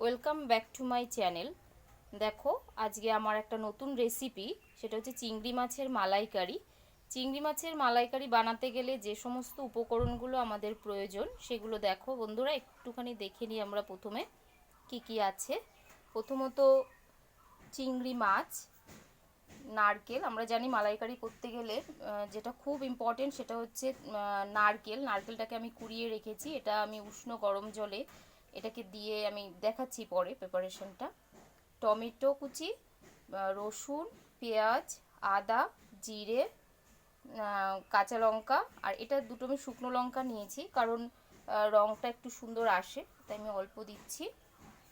Welcome back to my channel. দেখো, আজকে আমার একটা নতুন রেসিপি, সেটা হচ্ছে চিংড়ি মাছের মালাইকারি। চিংড়ি মাছের মালাইকারি বানাতে গেলে যে সমস্ত উপকরণগুলো আমাদের প্রয়োজন সেগুলো দেখো বন্ধুরা, একটুখানি দেখে নিই আমরা প্রথমে কি কি আছে। প্রথমত চিংড়ি মাছ, নারকেল। আমরা জানি মালাইকারি করতে গেলে যেটা খুব ইম্পর্টেন্ট সেটা হচ্ছে নারকেলটাকে আমি কুড়িয়ে রেখেছি, এটা আমি উষ্ণ গরম জলে এটাকে দিয়ে আমি দেখাচ্ছি পরে প্রিপারেশনটা। টমেটো কুচি, রসুন, পেঁয়াজ, আদা, জিরে, কাঁচা লঙ্কা, আর এটা দুটো আমি শুকনো লঙ্কা নিয়েছি কারণ রঙটা একটু সুন্দর আসে, তাই আমি অল্প দিচ্ছি।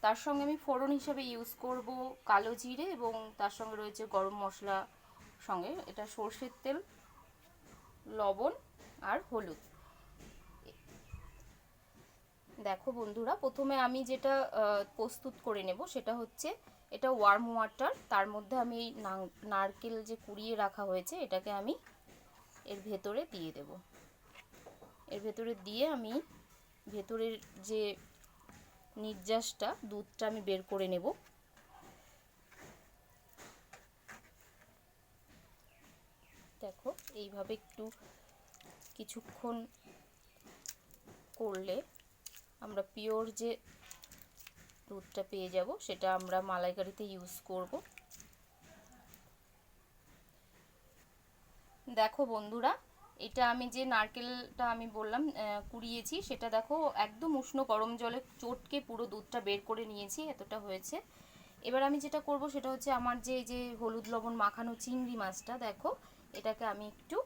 তার সঙ্গে আমি ফোড়ন হিসাবে ইউজ করব কালো জিরে, এবং তার সঙ্গে রয়েছে গরম মশলা, সঙ্গে এটা সর্ষের তেল, লবণ আর হলুদ। দেখো বন্ধুরা, প্রথমে আমি যেটা প্রস্তুত করে নেব সেটা হচ্ছে এটা ওয়ার্ম ওয়াটার। তার মধ্যে আমি এই নারকেল যে কুড়িয়ে রাখা হয়েছে এটাকে আমি এর ভেতরে দিয়ে দেব। এর ভেতরে দিয়ে আমি ভেতরের যে নির্যাসটা, দুধটা আমি বের করে নেব। দেখো, এইভাবে একটু কিছুক্ষণ করলে আমরা পিওর যে দুধটা পেয়ে যাব, সেটা আমরা মালাইকারিতে ইউজ করব। দেখো বন্ধুরা, এটা আমি যে নারকেলটা আমি বললাম কুড়িয়েছি, সেটা দেখো একদম উষ্ণ গরম জলে চটকে পুরো দুধটা বের করে নিয়েছি, এতটা হয়েছে। এবার আমি যেটা করব সেটা হচ্ছে আমার যে হলুদ লবণ মাখানো চিংড়ি মাছটা, দেখো এটাকে আমি একটু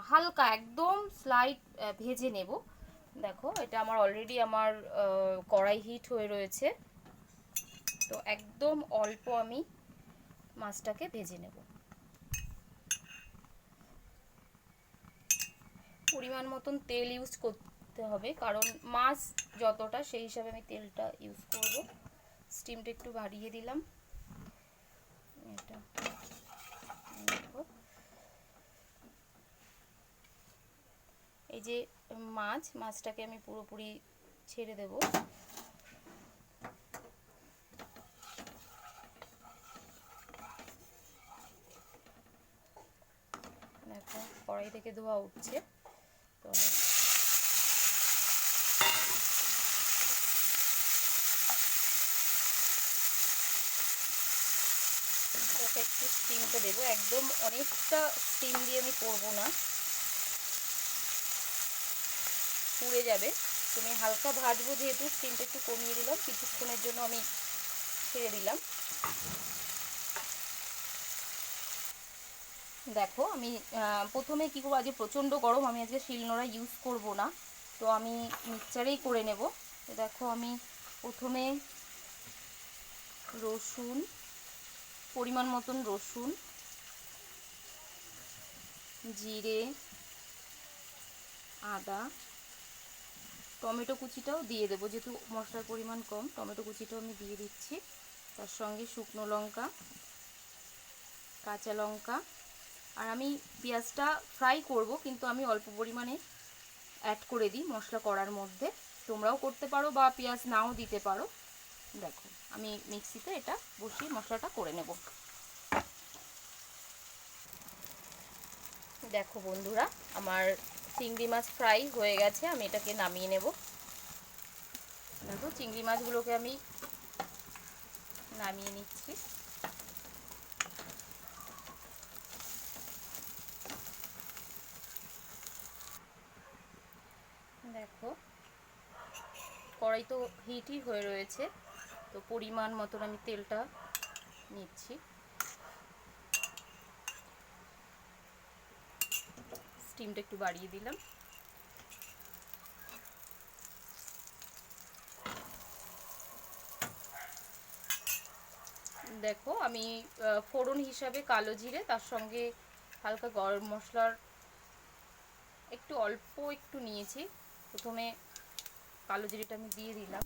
হালকা একদম স্লাইট ভেজে নেব। দেখো, এটা আমার অলরেডি আমার কড়াই হিট হয়ে রয়েছে, তো একদম অল্প আমি মাছটাকে ভেজে নেব। পরিমাণ মতন তেল ইউজ করতে হবে, কারণ মাছ যতটা সেই হিসাবে আমি তেলটা ইউজ করব। স্টিমটা একটু বাড়িয়ে দিলাম। এটা দেখো, এই যে মাছটাকে আমি পুরোপুরি ছেড়ে দেব। দেখো, কড়াই থেকে ধোয়া উঠছে, তো আমি একটু স্টিমটা দেবো, একদম অনেকটা স্টিম দিয়ে আমি করবো না, পুড়ে যাবে। তুমি হালকা ভাজবো যেহেতু স্টিমটা একটু কমিয়ে দিলাম, কিছুক্ষণের জন্য আমি ছেড়ে দিলাম। দেখো, আমি প্রথমে কী করবো, আজকে প্রচণ্ড গরম, আমি আজকে শিলনোড়া ইউজ করব না, তো আমি মিক্সচারেই করে নেব। তো দেখো, আমি প্রথমে রসুন, পরিমাণ মতন রসুন, জিরে, আদা, টমেটো কুচিটাও দিয়ে দেবো, যেহেতু মশলার পরিমাণ কম টমেটো কুচিটাও আমি দিয়ে দিচ্ছি। তার সঙ্গে শুকনো লঙ্কা, কাঁচা লঙ্কা, আর আমি পেঁয়াজটা ফ্রাই করব, কিন্তু আমি অল্প পরিমাণে অ্যাড করে দিই মশলা করার মধ্যে। তোমরাও করতে পারো বা পেঁয়াজ নাও দিতে পারো। দেখো, আমি মিক্সিতে এটা বসিয়ে মশলাটা করে নেব। দেখো বন্ধুরা, আমার চিংড়ি মাছ ফ্রাই হয়ে গেছে, আমি এটাকে নামিয়ে নেব। দেখো, চিংড়ি মাছগুলোকে আমি নামিয়ে নিচ্ছি। দেখো, কড়াই তো হিটই হয়ে রয়েছে, তো পরিমাণ মতন আমি তেলটা নিচ্ছি। স্টিমটা একটু বাড়িয়ে দিলাম। দেখো, আমি ফোড়ন হিসাবে কালো জিরে, তার সঙ্গে হালকা গরম মশলার একটু অল্প একটু নিয়েছি। প্রথমে কালো জিরেটা আমি দিয়ে দিলাম,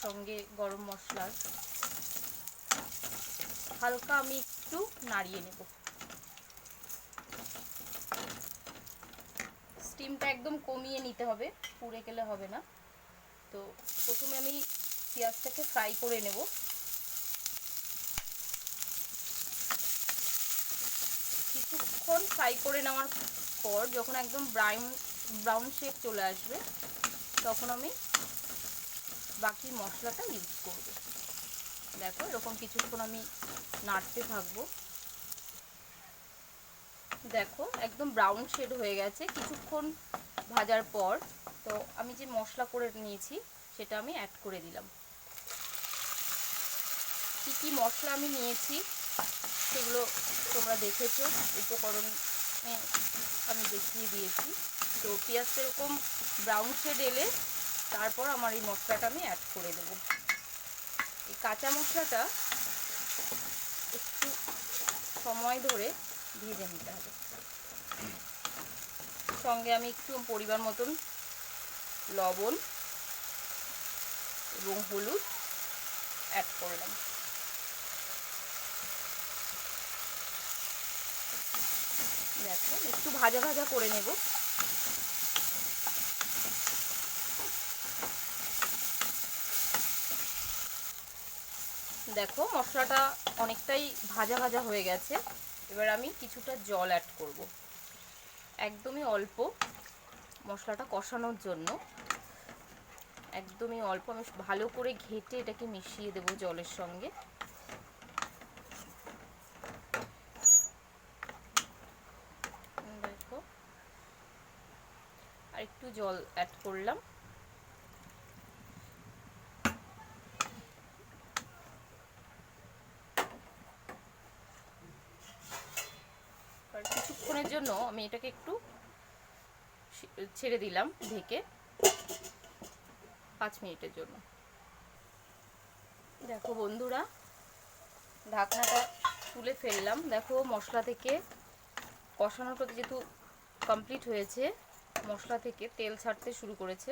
সঙ্গে গরম মশলার হালকা আমি একটু নাড়িয়ে নেব। স্টিমটা একদম কমিয়ে নিতে হবে, পুড়ে গেলে হবে না। তো প্রথমে আমি পেঁয়াজটাকে ফ্রাই করে নেব। কিছুক্ষণ ফ্রাই করে নেওয়ার পর যখন একদম ব্রাউন শেড চলে আসবে তখন আমি বাকি মশলাটা ইউজ করব। দেখো এরকম কিছুক্ষণ আমি নাড়তে থাকবো। দেখো একদম ব্রাউন শেড হয়ে গেছে কিছুক্ষণ ভাজার পর। তো আমি যে মশলা করে নিয়েছি সেটা আমি অ্যাড করে দিলাম। কি কি মশলা আমি নিয়েছি সেগুলো তোমরা দেখেছো, উপকরণে আমি দেখিয়ে দিয়েছি। তো পেঁয়াজটা এরকম ব্রাউন শেড এলে তারপর আমার এই মশলাটা আমি অ্যাড করে দেব। এই কাঁচা মশলাটা একটু সময় ধরে ভেজে নিতে হবে। সঙ্গে আমি একটু পরিমাণ মতন লবণ এবং হলুদ অ্যাড করলাম। দেখো একটু ভাজা ভাজা করে নেব। দেখো মশলাটা অনেকটাই ভাজা ভাজা হয়ে গেছে। এবার আমি কিছুটা জল অ্যাড করব, একদমই অল্প, মশলাটা কষানোর জন্য একদমই অল্প। আমি ভালো করে ঘেটে এটাকে মিশিয়ে দেব জলের সঙ্গে। দেখো আর একটু জল অ্যাড করলাম। আর কিছুক্ষণের জন্য আমি এটাকে একটু ছেড়ে দিলাম ঢেকে 5 মিনিটের জন্য। দেখো বন্ধুরা ঢাকনাটা তুলে ফেললাম। দেখো মশলা থেকে কষানোটা যেহেতু কমপ্লিট হয়েছে, মশলা থেকে তেল ছাড়তে শুরু করেছে।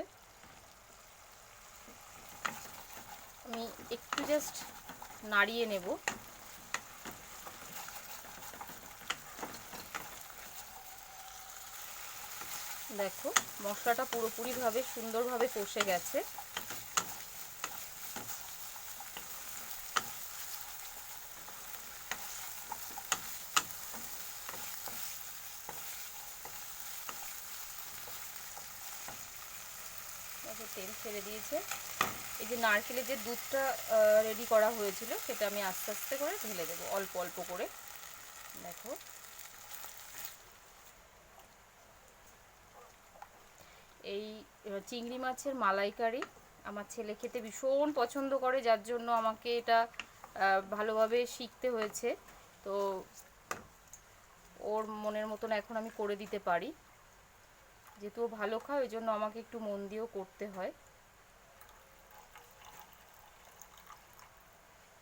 আমি একটু জাস্ট নাড়িয়ে নেব। দেখো মশলাটা পুরোপুরিভাবে সুন্দরভাবে কষে গেছে। দেখো তেল ছেড়ে দিয়েছে। এই যে নারকেলের যে দুধটা রেডি করা হয়েছিল সেটা আমি আস্তে আস্তে করে ঢেলে দেবো, অল্প অল্প করে। দেখো এই চিংড়ি মাছের মালাইকারি আমার ছেলে খেতে ভীষণ পছন্দ করে, যার জন্য আমাকে এটা ভালোভাবে শিখতে হয়েছে। তো ওর মনের মতন এখন আমি করে দিতে পারি, যেহেতু ও ভালো খায় ওই জন্য আমাকে একটু মন দিয়েও করতে হয়।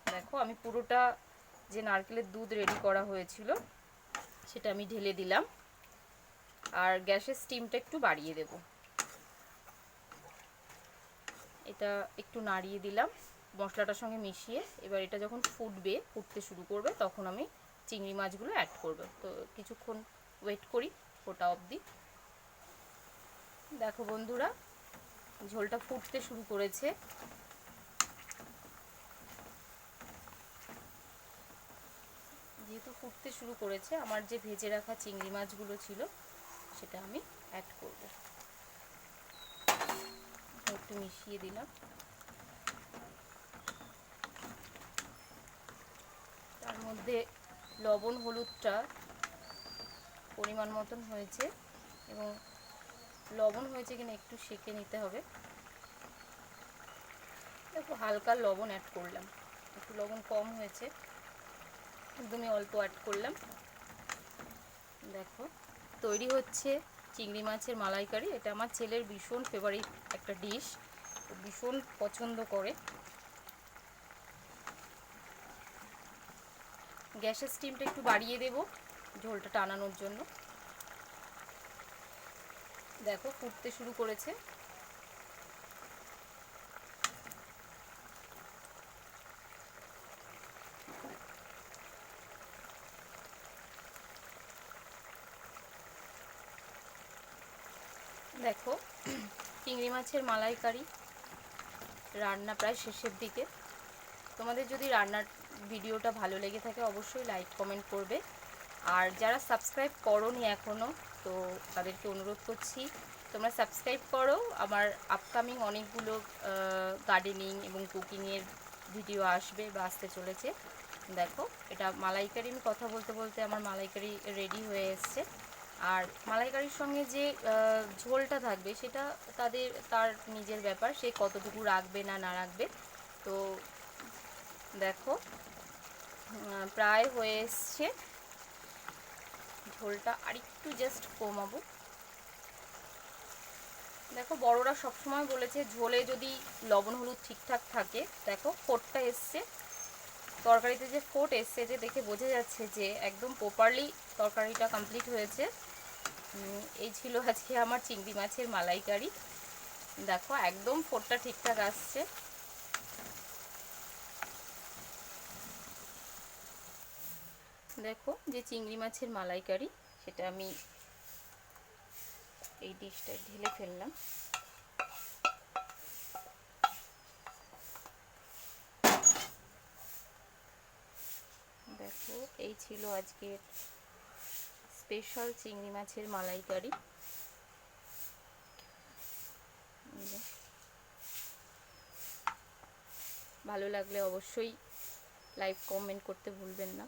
দেখো আমি পুরোটা যে নারকেলের দুধ রেডি করা হয়েছিল সেটা আমি ঢেলে দিলাম, আর গ্যাসের স্টিমটা একটু বাড়িয়ে দেব। এটা একটু নাড়িয়ে দিলাম মশলাটার সঙ্গে মিশিয়ে। এবার এটা যখন ফুটতে শুরু করবে তখন আমি চিংড়ি মাছগুলো অ্যাড করব। তো কিছুক্ষণ ওয়েট করি ফোটা অবধি। দেখো বন্ধুরা ঝোলটা ফুটতে শুরু করেছে। যেহেতু ফুটতে শুরু করেছে, আমার যে ভেজে রাখা চিংড়ি মাছগুলো ছিল সেটা আমি অ্যাড করব। একটু মিশিয়ে দিলাম। তার মধ্যে লবণ হলুদটা পরিমাণ মতন হয়েছে, এবং লবণ হয়েছে কিনা একটু সেঁকে নিতে হবে। দেখো হালকা লবণ অ্যাড করলাম, একটু লবণ কম হয়েছে, একদমই অল্প অ্যাড করলাম। দেখো তৈরি হচ্ছে চিংড়ি মাছের মালাইকারি। এটা আমার ছেলের ভীষণ ফেভারিট একটা ডিশ, ভীষণ পছন্দ করে। গ্যাসের স্টিমটা একটু বাড়িয়ে দেব ঝোলটা টানানোর জন্য। দেখো ফুটতে শুরু করেছে। দেখো চিংড়ি মাছের মালাইকারি রান্না প্রায় শেষের দিকে। তোমাদের যদি রান্নার ভিডিওটা ভালো লেগে থাকে অবশ্যই লাইক কমেন্ট করবে। আর যারা সাবস্ক্রাইব করোনি এখনও, তো তাদেরকে অনুরোধ করছি তোমরা সাবস্ক্রাইব করো। আমার আপকামিং অনেকগুলো গার্ডেনিং এবং কুকিংয়ের ভিডিও আসবে বা আসতে চলেছে। দেখো, এটা মালাইকারি, আমি কথা বলতে বলতে আমার মালাইকারি রেডি হয়ে এসছে। আর মালাইকারির সঙ্গে যে ঝোলটা থাকবে সেটা তার নিজের ব্যাপার, সে কতটুকু রাখবে না না রাখবে। তো দেখো প্রায় হয়ে এসছে, ঝোলটা আরেকটু জাস্ট কমাবো। দেখো, বড়রা সবসময় বলেছে ঝোলে যদি লবণ হলুদ ঠিকঠাক থাকে। দেখো ফোটটা এসছে, তরকারিতে যে ফোট এসছে, যে দেখে বোঝা যাচ্ছে যে একদম প্রপারলি তরকারিটা কমপ্লিট হয়েছে। এই ছিল আজকে আমার চিংড়ি মাছের মালাইকারি। দেখো একদম ফোটটা ঠিকঠাক আসছে। দেখো যে চিংড়ি মাছের মালাইকারি, সেটা আমি এই ডিশটায় ঢেলে ফেললাম। দেখো এই ছিল আজকের স্পেশাল চিংড়ি মাছের মালাইকারি। ভালো লাগলে অবশ্যই লাইক কমেন্ট করতে ভুলবেন না।